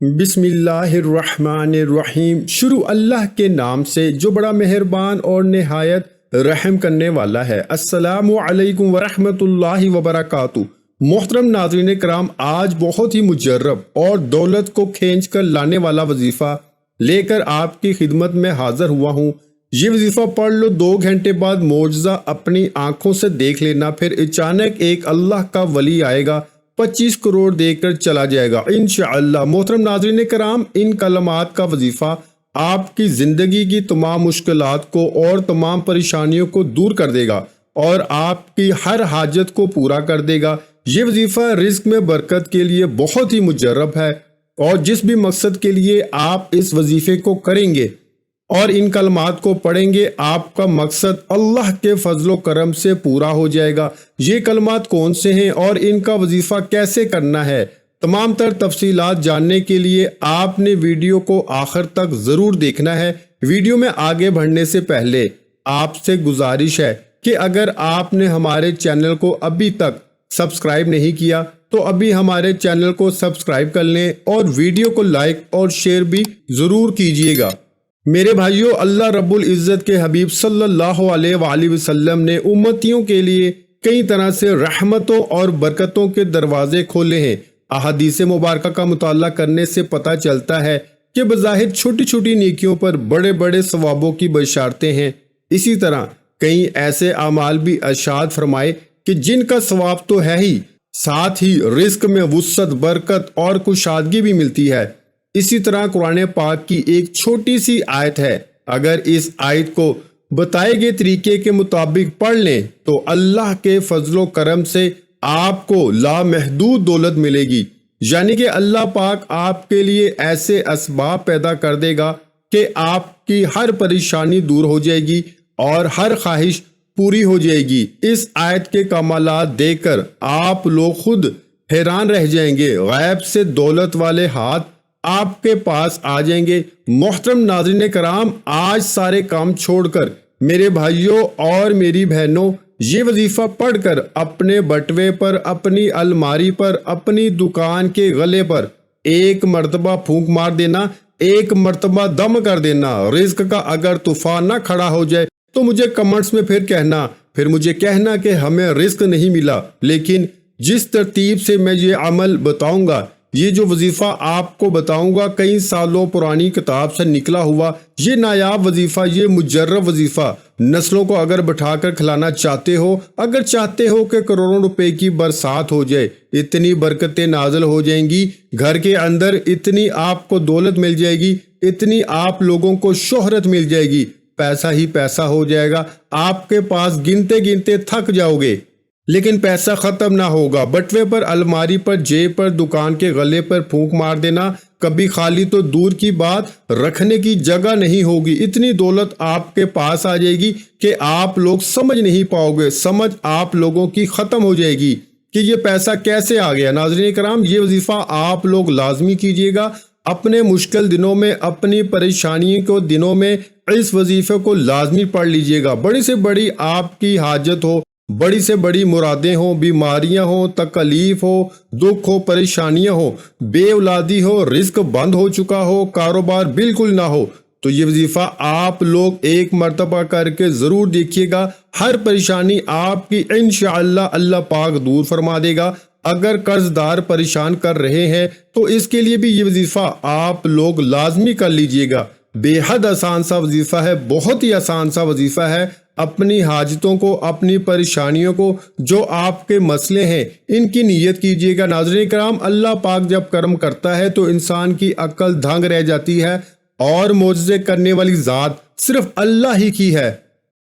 بسم اللہ الرحمن الرحیم۔ شروع اللہ کے نام سے جو بڑا مہربان اور نہایت رحم کرنے والا ہے۔ السلام علیکم ورحمۃ اللہ وبرکاتہ۔ محترم ناظرین کرام، آج بہت ہی مجرب اور دولت کو کھینچ کر لانے والا وظیفہ لے کر آپ کی خدمت میں حاضر ہوا ہوں۔ یہ وظیفہ پڑھ لو، 2 گھنٹے بعد معجزہ اپنی آنکھوں سے دیکھ لینا، پھر اچانک ایک اللہ کا ولی آئے گا، 25 کروڑ دے کر چلا جائے گا انشاءاللہ۔ محترم ناظرین کرام، ان کلمات کا وظیفہ آپ کی زندگی کی تمام مشکلات کو اور تمام پریشانیوں کو دور کر دے گا اور آپ کی ہر حاجت کو پورا کر دے گا۔ یہ وظیفہ رزق میں برکت کے لیے بہت ہی مجرب ہے، اور جس بھی مقصد کے لیے آپ اس وظیفے کو کریں گے اور ان کلمات کو پڑھیں گے، آپ کا مقصد اللہ کے فضل و کرم سے پورا ہو جائے گا۔ یہ کلمات کون سے ہیں اور ان کا وظیفہ کیسے کرنا ہے، تمام تر تفصیلات جاننے کے لیے آپ نے ویڈیو کو آخر تک ضرور دیکھنا ہے۔ ویڈیو میں آگے بڑھنے سے پہلے آپ سے گزارش ہے کہ اگر آپ نے ہمارے چینل کو ابھی تک سبسکرائب نہیں کیا تو ابھی ہمارے چینل کو سبسکرائب کر لیں اور ویڈیو کو لائک اور شیئر بھی ضرور کیجیے گا۔ میرے بھائیو، اللہ رب العزت کے حبیب صلی اللہ علیہ وآلہ وسلم نے امتیوں کے لیے کئی طرح سے رحمتوں اور برکتوں کے دروازے کھولے ہیں۔ احادیث مبارکہ کا مطالعہ کرنے سے پتہ چلتا ہے کہ بظاہر چھوٹی چھوٹی نیکیوں پر بڑے بڑے ثوابوں کی بشارتیں ہیں۔ اسی طرح کئی ایسے اعمال بھی ارشاد فرمائے کہ جن کا ثواب تو ہے ہی، ساتھ ہی رزق میں وسعت، برکت اور کشادگی بھی ملتی ہے۔ اسی طرح قرآن پاک کی ایک چھوٹی سی آیت ہے، اگر اس آیت کو بتائے گئے طریقے کے مطابق پڑھ لیں تو اللہ کے فضل و کرم سے آپ کو لامحدود دولت ملے گی۔ یعنی کہ اللہ پاک آپ کے لیے ایسے اسباب پیدا کر دے گا کہ آپ کی ہر پریشانی دور ہو جائے گی اور ہر خواہش پوری ہو جائے گی۔ اس آیت کے کمالات دیکھ کر آپ لوگ خود حیران رہ جائیں گے، غیب سے دولت والے ہاتھ آپ کے پاس آ جائیں گے۔ محترم ناظرین کرام، آج سارے کام چھوڑ کر میرے بھائیوں اور میری بہنوں، یہ وظیفہ پڑھ کر اپنے بٹوے پر، اپنی الماری پر، اپنی دکان کے غلے پر ایک مرتبہ پھونک مار دینا، ایک مرتبہ دم کر دینا۔ رزق کا اگر طوفان نہ کھڑا ہو جائے تو مجھے کمنٹس میں پھر مجھے کہنا کہ ہمیں رزق نہیں ملا، لیکن جس ترتیب سے میں یہ عمل بتاؤں گا، یہ جو وظیفہ آپ کو بتاؤں گا، کئی سالوں پرانی کتاب سے نکلا ہوا یہ نایاب وظیفہ، یہ مجرب وظیفہ، نسلوں کو اگر بٹھا کر کھلانا چاہتے ہو، اگر چاہتے ہو کہ کروڑوں روپے کی برسات ہو جائے، اتنی برکتیں نازل ہو جائیں گی گھر کے اندر، اتنی آپ کو دولت مل جائے گی، اتنی آپ لوگوں کو شہرت مل جائے گی، پیسہ ہی پیسہ ہو جائے گا، آپ کے پاس گنتے گنتے تھک جاؤ گے، لیکن پیسہ ختم نہ ہوگا۔ بٹوے پر، الماری پر، جیب پر، دکان کے غلے پر پھونک مار دینا، کبھی خالی تو دور کی بات، رکھنے کی جگہ نہیں ہوگی، اتنی دولت آپ کے پاس آ جائے گی کہ آپ لوگ سمجھ نہیں پاؤ گے، سمجھ آپ لوگوں کی ختم ہو جائے گی کہ یہ پیسہ کیسے آ گیا۔ ناظرین کرام، یہ وظیفہ آپ لوگ لازمی کیجئے گا۔ اپنے مشکل دنوں میں، اپنی پریشانی کو دنوں میں اس وظیفے کو لازمی پڑھ لیجئے گا۔ بڑی سے بڑی آپ کی حاجت ہو، بڑی سے بڑی مرادیں ہوں، بیماریاں ہوں، تکلیف ہو، دکھ ہو، پریشانیاں ہو، بے اولادی ہو، رزق بند ہو چکا ہو، کاروبار بالکل نہ ہو، تو یہ وظیفہ آپ لوگ ایک مرتبہ کر کے ضرور دیکھیے گا۔ ہر پریشانی آپ کی انشاءاللہ اللہ پاک دور فرما دے گا۔ اگر قرض دار پریشان کر رہے ہیں تو اس کے لیے بھی یہ وظیفہ آپ لوگ لازمی کر لیجئے گا۔ بے حد آسان سا وظیفہ ہے، بہت ہی آسان سا وظیفہ ہے۔ اپنی حاجتوں کو، اپنی پریشانیوں کو، جو آپ کے مسئلے ہیں، ان کی نیت کیجئے گا۔ ناظرین کرام، اللہ پاک جب کرم کرتا ہے تو انسان کی عقل دھنگ رہ جاتی ہے، اور معجزے کرنے والی ذات صرف اللہ ہی کی ہے۔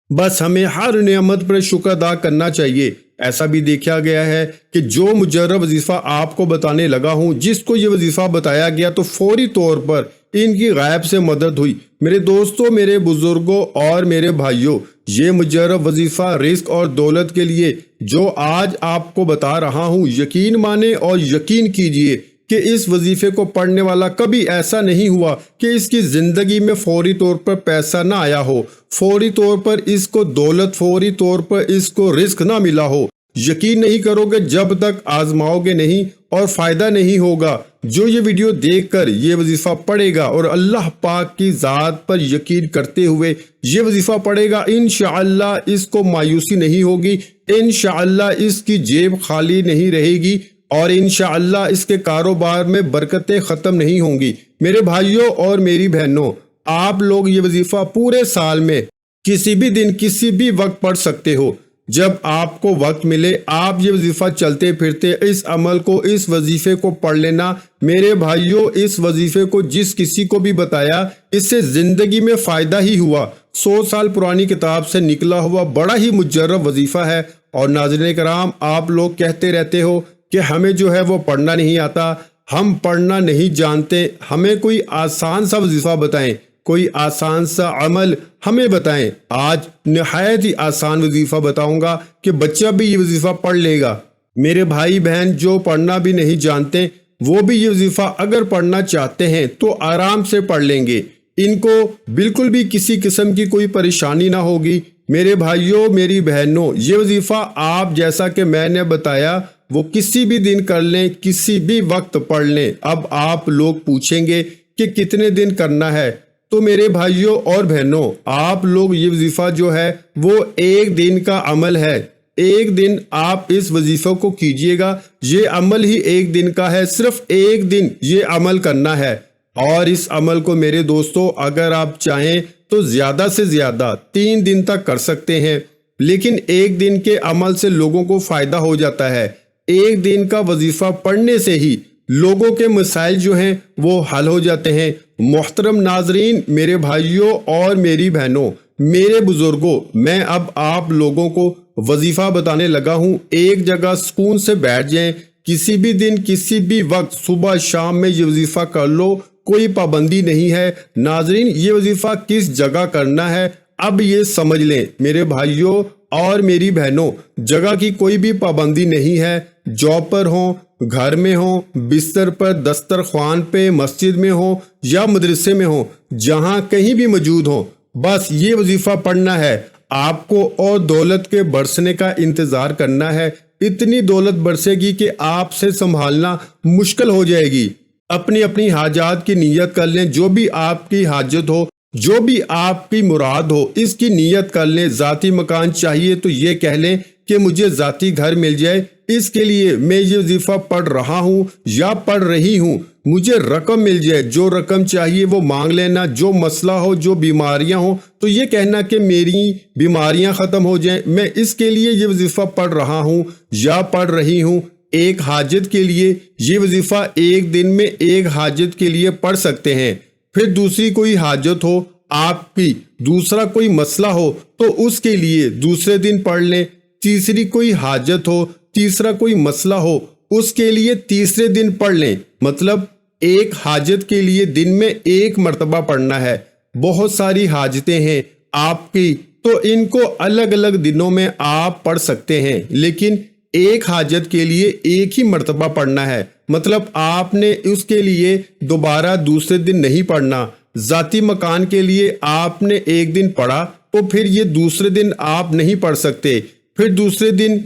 بس ہمیں ہر نعمت پر شکر ادا کرنا چاہیے۔ ایسا بھی دیکھا گیا ہے کہ جو مجرب وظیفہ آپ کو بتانے لگا ہوں، جس کو یہ وظیفہ بتایا گیا تو فوری طور پر ان کی غیب سے مدد ہوئی۔ میرے دوستوں، میرے بزرگوں اور میرے بھائیوں، یہ مجرب وظیفہ رزق اور دولت کے لیے جو آج آپ کو بتا رہا ہوں، یقین مانیں اور یقین کیجئے کہ اس وظیفے کو پڑھنے والا کبھی ایسا نہیں ہوا کہ اس کی زندگی میں فوری طور پر پیسہ نہ آیا ہو، فوری طور پر اس کو دولت، فوری طور پر اس کو رزق نہ ملا ہو۔ یقین نہیں کرو گے جب تک آزماؤ گے نہیں اور فائدہ نہیں ہوگا۔ جو یہ ویڈیو دیکھ کر یہ وظیفہ پڑھے گا اور اللہ پاک کی ذات پر یقین کرتے ہوئے یہ وظیفہ پڑھے گا، انشاءاللہ اس کو مایوسی نہیں ہوگی، انشاءاللہ اس کی جیب خالی نہیں رہے گی، اور انشاءاللہ اس کے کاروبار میں برکتیں ختم نہیں ہوں گی۔ میرے بھائیوں اور میری بہنوں، آپ لوگ یہ وظیفہ پورے سال میں کسی بھی دن کسی بھی وقت پڑھ سکتے ہو۔ جب آپ کو وقت ملے آپ یہ وظیفہ چلتے پھرتے اس عمل کو، اس وظیفے کو پڑھ لینا۔ میرے بھائیوں، اس وظیفے کو جس کسی کو بھی بتایا اس سے زندگی میں فائدہ ہی ہوا۔ 100 سال پرانی کتاب سے نکلا ہوا بڑا ہی مجرب وظیفہ ہے۔ اور ناظرین کرام، آپ لوگ کہتے رہتے ہو کہ ہمیں جو ہے وہ پڑھنا نہیں آتا، ہم پڑھنا نہیں جانتے، ہمیں کوئی آسان سا وظیفہ بتائیں، کوئی آسان سا عمل ہمیں بتائیں۔ آج نہایت ہی آسان وظیفہ بتاؤں گا کہ بچہ بھی یہ وظیفہ پڑھ لے گا۔ میرے بھائی بہن جو پڑھنا بھی نہیں جانتے وہ بھی یہ وظیفہ اگر پڑھنا چاہتے ہیں تو آرام سے پڑھ لیں گے، ان کو بالکل بھی کسی قسم کی کوئی پریشانی نہ ہوگی۔ میرے بھائیوں میری بہنوں، یہ وظیفہ آپ جیسا کہ میں نے بتایا وہ کسی بھی دن کر لیں، کسی بھی وقت پڑھ لیں۔ اب آپ لوگ پوچھیں گے کہ کتنے دن کرنا ہے، تو میرے بھائیوں اور بہنوں، آپ لوگ یہ وظیفہ جو ہے وہ ایک دن کا عمل ہے۔ ایک دن آپ اس وظیفہ کو کیجئے گا، یہ عمل ہی ایک دن کا ہے، صرف ایک دن یہ عمل کرنا ہے۔ اور اس عمل کو میرے دوستو اگر آپ چاہیں تو زیادہ سے زیادہ 3 دن تک کر سکتے ہیں، لیکن ایک دن کے عمل سے لوگوں کو فائدہ ہو جاتا ہے۔ ایک دن کا وظیفہ پڑھنے سے ہی لوگوں کے مسائل جو ہیں وہ حل ہو جاتے ہیں۔ محترم ناظرین، میرے بھائیوں اور میری بہنوں، میرے بزرگوں، میں اب آپ لوگوں کو وظیفہ بتانے لگا ہوں۔ ایک جگہ سکون سے بیٹھ جائیں، کسی بھی دن کسی بھی وقت صبح شام میں یہ وظیفہ کر لو، کوئی پابندی نہیں ہے۔ ناظرین، یہ وظیفہ کس جگہ کرنا ہے اب یہ سمجھ لیں میرے بھائیوں اور میری بہنوں، جگہ کی کوئی بھی پابندی نہیں ہے۔ جاب پر ہوں، گھر میں ہوں، بستر پر، دسترخوان پہ، مسجد میں ہوں یا مدرسے میں ہوں، جہاں کہیں بھی موجود ہوں، بس یہ وظیفہ پڑھنا ہے۔ آپ کو اور دولت کے برسنے کا انتظار کرنا ہے۔ اتنی دولت برسے گی کہ آپ سے سنبھالنا مشکل ہو جائے گی۔ اپنی اپنی حاجات کی نیت کر لیں، جو بھی آپ کی حاجت ہو، جو بھی آپ کی مراد ہو، اس کی نیت کر لیں۔ ذاتی مکان چاہیے تو یہ کہہ لیں کہ مجھے ذاتی گھر مل جائے، اس کے لیے میں یہ وظیفہ پڑھ رہا ہوں یا پڑھ رہی ہوں۔ مجھے رقم مل جائے، جو رقم چاہیے وہ مانگ لینا۔ جو مسئلہ ہو، جو بیماریاں ہوں تو یہ کہنا کہ میری بیماریاں ختم ہو جائیں، میں اس کے لیے یہ وظیفہ پڑھ رہا ہوں یا پڑھ رہی ہوں۔ ایک حاجت کے لیے یہ وظیفہ ایک دن میں ایک حاجت کے لیے پڑھ سکتے ہیں۔ پھر دوسری کوئی حاجت ہو آپ کی، دوسرا کوئی مسئلہ ہو تو اس کے لیے دوسرے دن پڑھ لیں۔ تیسری کوئی حاجت ہو، تیسرا کوئی مسئلہ ہو، اس کے لیے تیسرے دن پڑھ لیں۔ مطلب ایک حاجت کے لیے دن میں ایک مرتبہ پڑھنا ہے۔ بہت ساری حاجتیں ہیں آپ کی تو ان کو الگ الگ دنوں میں آپ پڑھ سکتے ہیں، لیکن ایک حاجت کے لیے ایک ہی مرتبہ پڑھنا ہے۔ مطلب آپ نے اس کے لیے دوبارہ دوسرے دن نہیں پڑھنا۔ ذاتی مکان کے لیے آپ نے ایک دن پڑھا تو پھر یہ دوسرے دن آپ نہیں پڑھ سکتے، پھر دوسرے دن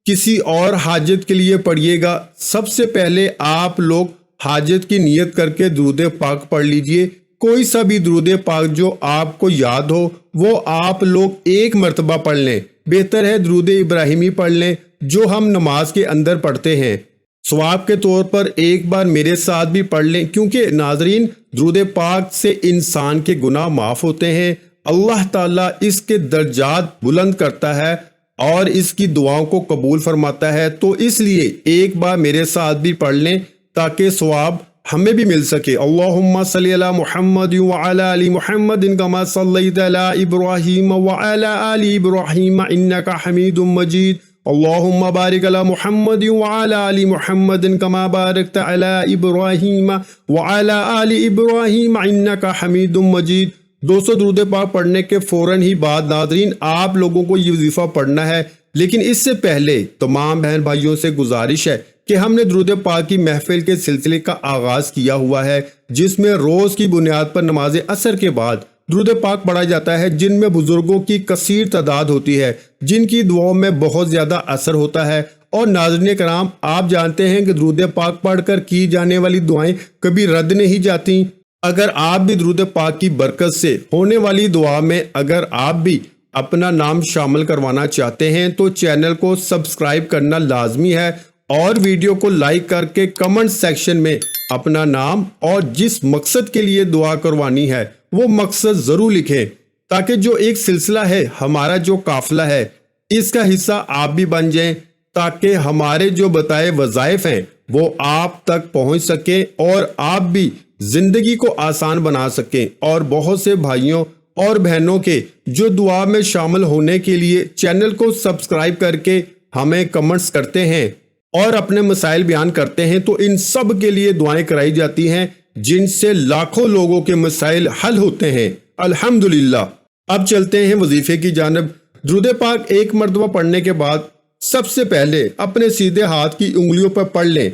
کسی اور حاجت کے لیے پڑھیے گا۔ سب سے پہلے آپ لوگ حاجت کی نیت کر کے درود پاک پڑھ لیجئے۔ کوئی سا بھی درود پاک جو آپ کو یاد ہو وہ آپ لوگ ایک مرتبہ پڑھ لیں۔ بہتر ہے درود ابراہیمی پڑھ لیں جو ہم نماز کے اندر پڑھتے ہیں۔ ثواب کے طور پر ایک بار میرے ساتھ بھی پڑھ لیں، کیونکہ ناظرین درود پاک سے انسان کے گناہ معاف ہوتے ہیں، اللہ تعالیٰ اس کے درجات بلند کرتا ہے اور اس کی دعاؤں کو قبول فرماتا ہے۔ تو اس لیے ایک بار میرے ساتھ بھی پڑھ لیں تاکہ ثواب ہمیں بھی مل سکے۔ اللہم صلی علی محمد وعلی آل محمد کما صلیت علی ابراہیم وعلی آل ابراہیم انک حمید مجید۔ اللہم بارک علی محمد وعلی آل محمد کما بارکت علی ابراہیم وعلی آل ابراہیم انک حمید مجید۔ 200 درود پاک پڑھنے کے فوراً ہی بعد ناظرین آپ لوگوں کو یہ وظیفہ پڑھنا ہے، لیکن اس سے پہلے تمام بہن بھائیوں سے گزارش ہے کہ ہم نے درود پاک کی محفل کے سلسلے کا آغاز کیا ہوا ہے، جس میں روز کی بنیاد پر نماز عصر کے بعد درود پاک پڑھا جاتا ہے، جن میں بزرگوں کی کثیر تعداد ہوتی ہے، جن کی دعاؤں میں بہت زیادہ اثر ہوتا ہے۔ اور ناظرین کرام، آپ جانتے ہیں کہ درود پاک پڑھ کر کی جانے والی دعائیں کبھی رد نہیں جاتی۔ اگر آپ بھی درود پاک کی برکت سے ہونے والی دعا میں اگر آپ بھی اپنا نام شامل کروانا چاہتے ہیں تو چینل کو سبسکرائب کرنا لازمی ہے، اور ویڈیو کو لائک کر کے کمنٹ سیکشن میں اپنا نام اور جس مقصد کے لیے دعا کروانی ہے وہ مقصد ضرور لکھیں، تاکہ جو ایک سلسلہ ہے، ہمارا جو قافلہ ہے، اس کا حصہ آپ بھی بن جائیں، تاکہ ہمارے جو بتائے وظائف ہیں وہ آپ تک پہنچ سکیں اور آپ بھی زندگی کو آسان بنا سکیں، اور بہت سے بھائیوں اور بہنوں کے جو دعا میں شامل ہونے کے لیے چینل کو سبسکرائب کر کے ہمیں کمنٹس کرتے ہیں اور اپنے مسائل بیان کرتے ہیں، تو ان سب کے لیے دعائیں کرائی جاتی ہیں، جن سے لاکھوں لوگوں کے مسائل حل ہوتے ہیں الحمدللہ۔ اب چلتے ہیں وظیفے کی جانب۔ درود پاک ایک مرتبہ پڑھنے کے بعد سب سے پہلے اپنے سیدھے ہاتھ کی انگلیوں پر پڑھ لیں،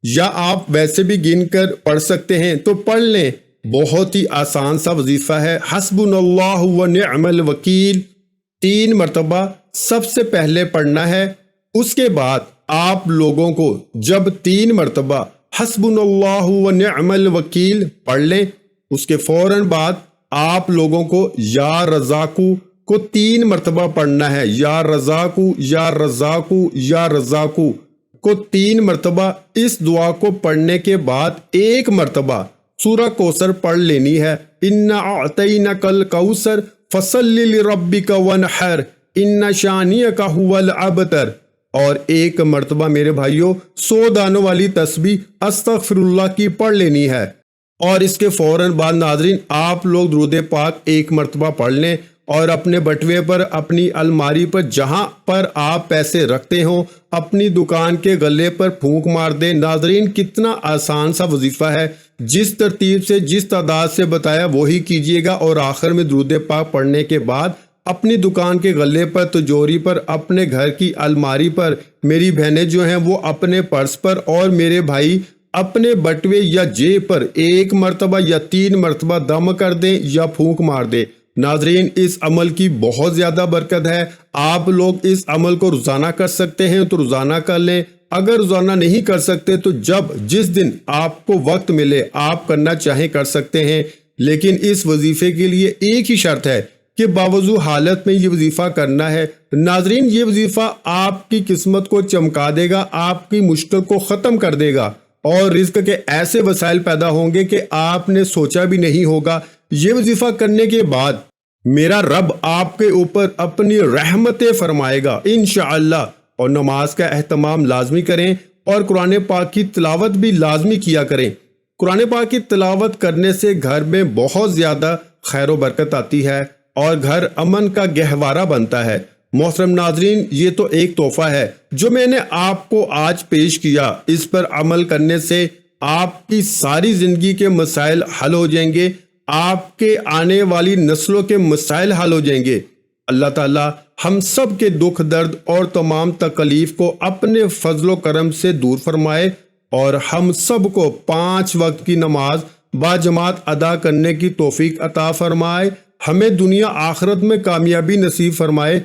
یا آپ ویسے بھی گن کر پڑھ سکتے ہیں تو پڑھ لیں۔ بہت ہی آسان سا وظیفہ ہے، حسبنا اللہ و نعم الوکیل 3 مرتبہ سب سے پہلے پڑھنا ہے۔ اس کے بعد آپ لوگوں کو جب 3 مرتبہ حسبنا اللہ و نعم الوکیل پڑھ لیں، اس کے فوراً بعد آپ لوگوں کو یا رزاقو کو 3 مرتبہ پڑھنا ہے، یا رزاقو یا رزاقو یا رزاقو کو 3 مرتبہ۔ اس دعا کو پڑھنے کے بعد 1 مرتبہ سورہ کوثر پڑھ لینی ہے، اِنَّا أَعْطَيْنَكَ الْكَوْثَرَ فَصَلِّ لِرَبِّكَ وَانْحَرْ إِنَّ شَانِئَكَ هُوَ الْأَبْتَرُ، اور 1 مرتبہ میرے بھائیوں 100 دانوں والی تسبیح استغفر اللہ کی پڑھ لینی ہے۔ اور اس کے فوراً بعد ناظرین آپ لوگ درود پاک 1 مرتبہ پڑھ لیں، اور اپنے بٹوے پر، اپنی الماری پر، جہاں پر آپ پیسے رکھتے ہوں، اپنی دکان کے غلے پر پھونک مار دیں۔ ناظرین کتنا آسان سا وظیفہ ہے، جس ترتیب سے جس تعداد سے بتایا وہی کیجئے گا، اور آخر میں درود پاک پڑھنے کے بعد اپنی دکان کے غلے پر، تجوری پر، اپنے گھر کی الماری پر، میری بہنیں جو ہیں وہ اپنے پرس پر، اور میرے بھائی اپنے بٹوے یا جیب پر 1 مرتبہ یا 3 مرتبہ دم کر دیں یا پھونک مار دیں۔ ناظرین اس عمل کی بہت زیادہ برکت ہے، آپ لوگ اس عمل کو روزانہ کر سکتے ہیں تو روزانہ کر لیں، اگر روزانہ نہیں کر سکتے تو جس دن آپ کو وقت ملے آپ کرنا چاہیں کر سکتے ہیں، لیکن اس وظیفے کے لیے ایک ہی شرط ہے کہ باوضو حالت میں یہ وظیفہ کرنا ہے۔ ناظرین یہ وظیفہ آپ کی قسمت کو چمکا دے گا، آپ کی مشکل کو ختم کر دے گا، اور رزق کے ایسے وسائل پیدا ہوں گے کہ آپ نے سوچا بھی نہیں ہوگا۔ یہ وظیفہ کرنے کے بعد میرا رب آپ کے اوپر اپنی رحمتیں فرمائے گا انشاءاللہ۔ اور نماز کا اہتمام لازمی کریں، اور قرآن پاک کی تلاوت بھی لازمی کیا کریں۔ قرآن پاک کی تلاوت کرنے سے گھر میں بہت زیادہ خیر و برکت آتی ہے، اور گھر امن کا گہوارہ بنتا ہے۔ محترم ناظرین یہ تو ایک تحفہ ہے جو میں نے آپ کو آج پیش کیا، اس پر عمل کرنے سے آپ کی ساری زندگی کے مسائل حل ہو جائیں گے، آپ کے آنے والی نسلوں کے مسائل حل ہو جائیں گے۔ اللہ تعالی ہم سب کے دکھ درد اور تمام تکلیف کو اپنے فضل و کرم سے دور فرمائے، اور ہم سب کو 5 وقت کی نماز باجماعت ادا کرنے کی توفیق عطا فرمائے، ہمیں دنیا آخرت میں کامیابی نصیب فرمائے۔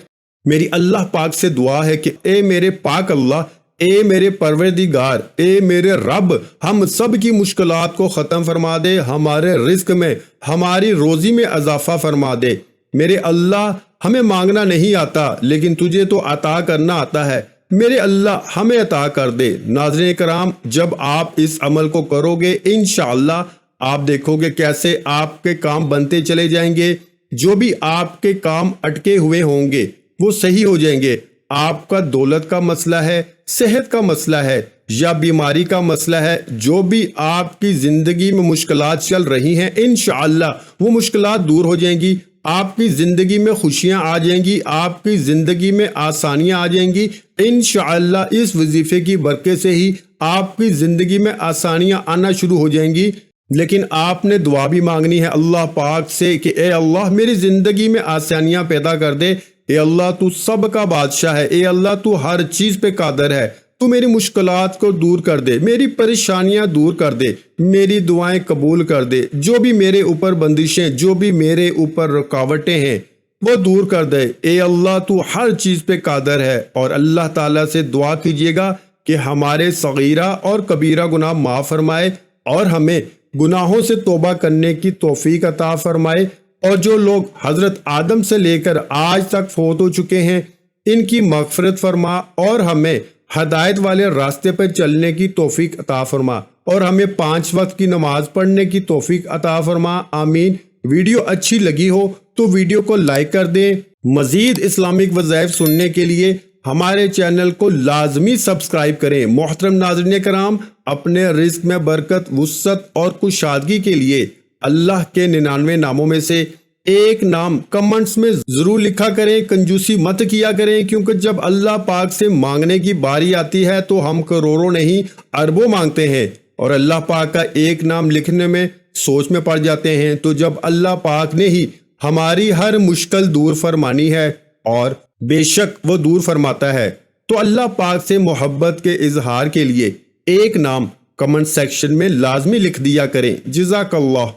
میری اللہ پاک سے دعا ہے کہ اے میرے پاک اللہ، اے میرے پروردگار، اے میرے رب، ہم سب کی مشکلات کو ختم فرما دے، ہمارے رزق میں، ہماری روزی میں اضافہ فرما دے۔ میرے اللہ ہمیں مانگنا نہیں آتا لیکن تجھے تو عطا کرنا آتا ہے، میرے اللہ ہمیں عطا کر دے۔ ناظرین کرام جب آپ اس عمل کو کرو گے انشاءاللہ آپ دیکھو گے کیسے آپ کے کام بنتے چلے جائیں گے، جو بھی آپ کے کام اٹکے ہوئے ہوں گے وہ صحیح ہو جائیں گے۔ آپ کا دولت کا مسئلہ ہے، صحت کا مسئلہ ہے یا بیماری کا مسئلہ ہے، جو بھی آپ کی زندگی میں مشکلات چل رہی ہیں انشاءاللہ وہ مشکلات دور ہو جائیں گی، آپ کی زندگی میں خوشیاں آ جائیں گی، آپ کی زندگی میں آسانیاں آ جائیں گی انشاءاللہ۔ اس وظیفے کی برکت سے ہی آپ کی زندگی میں آسانیاں آنا شروع ہو جائیں گی۔ لیکن آپ نے دعا بھی مانگنی ہے اللہ پاک سے کہ اے اللہ میری زندگی میں آسانیاں پیدا کر دے، اے اللہ تو سب کا بادشاہ ہے، اے اللہ تو ہر چیز پہ قادر ہے، تو میری مشکلات کو دور کر دے، میری پریشانیاں دور کر دے، میری دعائیں قبول کر دے، جو بھی میرے اوپر بندشیں، جو بھی میرے اوپر رکاوٹیں ہیں وہ دور کر دے۔ اے اللہ تو ہر چیز پہ قادر ہے، اور اللہ تعالیٰ سے دعا کیجیے گا کہ ہمارے صغیرہ اور کبیرہ گناہ معاف فرمائے اور ہمیں گناہوں سے توبہ کرنے کی توفیق عطا فرمائے، اور جو لوگ حضرت آدم سے لے کر آج تک فوت ہو چکے ہیں ان کی مغفرت فرما، اور ہمیں ہدایت والے راستے پر چلنے کی توفیق عطا فرما، اور ہمیں 5 وقت کی نماز پڑھنے کی توفیق عطا فرما، آمین۔ ویڈیو اچھی لگی ہو تو ویڈیو کو لائک کر دیں۔ مزید اسلامک وظائف سننے کے لیے ہمارے چینل کو لازمی سبسکرائب کریں۔ محترم ناظرین کرام، اپنے رزق میں برکت، وسعت اور کشادگی کے لیے اللہ کے 99 ناموں میں سے ایک نام کمنٹس میں ضرور لکھا کریں۔ کنجوسی مت کیا کریں، کیونکہ جب اللہ پاک سے مانگنے کی باری آتی ہے تو ہم کروڑوں نہیں اربوں مانگتے ہیں، اور اللہ پاک کا ایک نام لکھنے میں سوچ میں پڑ جاتے ہیں۔ تو جب اللہ پاک نے ہی ہماری ہر مشکل دور فرمانی ہے، اور بے شک وہ دور فرماتا ہے، تو اللہ پاک سے محبت کے اظہار کے لیے ایک نام کمنٹ سیکشن میں لازمی لکھ دیا کریں۔ جزاک اللہ۔